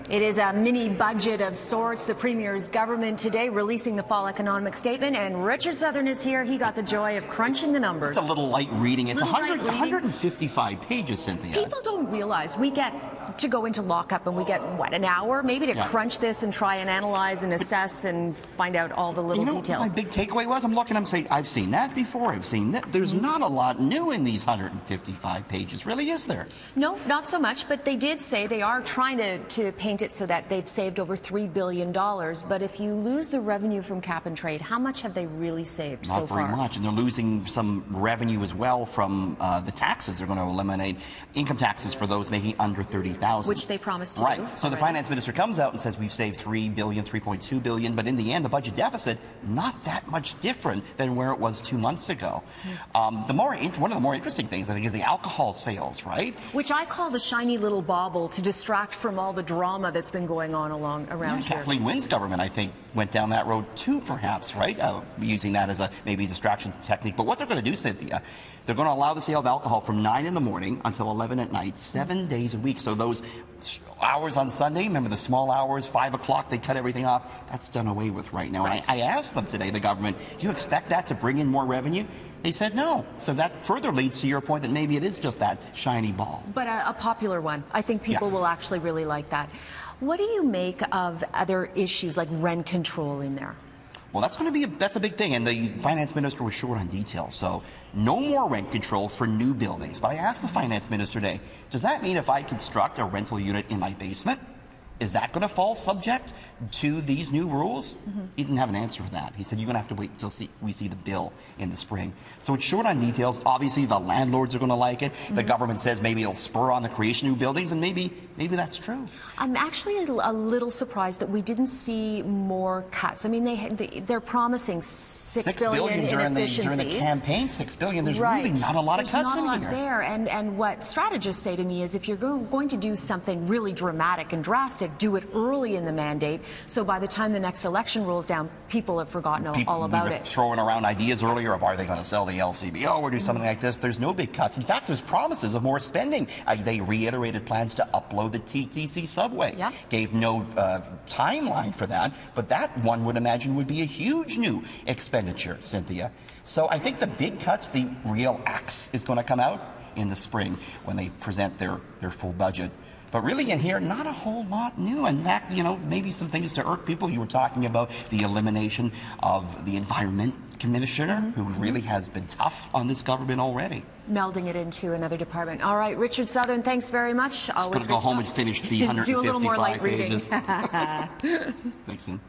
It is a mini budget of sorts. The Premier's government today releasing the fall economic statement, and Richard Southern is here. He got the joy of crunching the numbers. Just a little light reading. It's 155 pages, Cynthia. People don't realize we get to go into lockup and we get, what, an hour maybe to crunch this and try and analyze and assess and find out all the little details. My big takeaway was, I'm looking, I'm saying, I've seen that before, I've seen that. There's not a lot new in these 155 pages, really, is there? No, not so much, but they did say they are trying to paint it so that they've saved over $3 billion. But if you lose the revenue from cap and trade, how much have they really saved so far? Not very much, and they're losing some revenue as well from the taxes. They're going to eliminate income taxes for those making under $30,000. Which they promised to do. Right. So the finance minister comes out and says we've saved $3 billion, $3.2 billion, but in the end, the budget deficit not that much different than where it was 2 months ago. One of the more interesting things, I think, is the alcohol sales, right? Which I call the shiny little bauble to distract from all the drama that's been going on around here. Kathleen Wynne's government, I think, went down that road too, perhaps, right? Using that as a maybe distraction technique. But what they're going to do, Cynthia, they're going to allow the sale of alcohol from 9 in the morning until 11 at night, 7 days a week. So those hours on Sunday, remember the small hours, 5 o'clock, they cut everything off. That's done away with right now. Right. And I asked them today, the government, do you expect that to bring in more revenue? They said no. So that further leads to your point that maybe it is just that shiny ball. But a popular one. I think people will actually really like that. What do you make of other issues like rent control in there? Well, that's a big thing, and the finance minister was short on details. So no more rent control for new buildings. But I asked the finance minister today, does that mean if I construct a rental unit in my basement, is that going to fall subject to these new rules? He didn't have an answer for that. He said, you're going to have to wait until we see the bill in the spring. So it's short on details. Obviously, the landlords are going to like it. The government says maybe it'll spur on the creation of new buildings, and maybe that's true. I'm actually a little surprised that we didn't see more cuts. I mean, they're promising $6 billion during in efficiencies. the campaign. $6 billion. There's really not a lot of cuts in here. There's not a lot there. And what strategists say to me is if you're going to do something really dramatic and drastic, do it early in the mandate, so by the time the next election rolls down, people have forgotten all about it. Throwing around ideas earlier of are they going to sell the LCBO or do something like this. There's no big cuts. In fact, there's promises of more spending. They reiterated plans to upload the TTC subway. Gave no timeline for that, but that one would imagine would be a huge new expenditure, Cynthia. So I think the big cuts, the real axe, is going to come out in the spring when they present their full budget. But really in here, not a whole lot new. In fact, maybe some things to irk people. You were talking about the elimination of the Environment Commissioner, who really has been tough on this government already. Melding it into another department. All right, Richard Southern, thanks very much. Just going to go home and finish the 155 pages. Do a little more light reading. Thanks, Ian.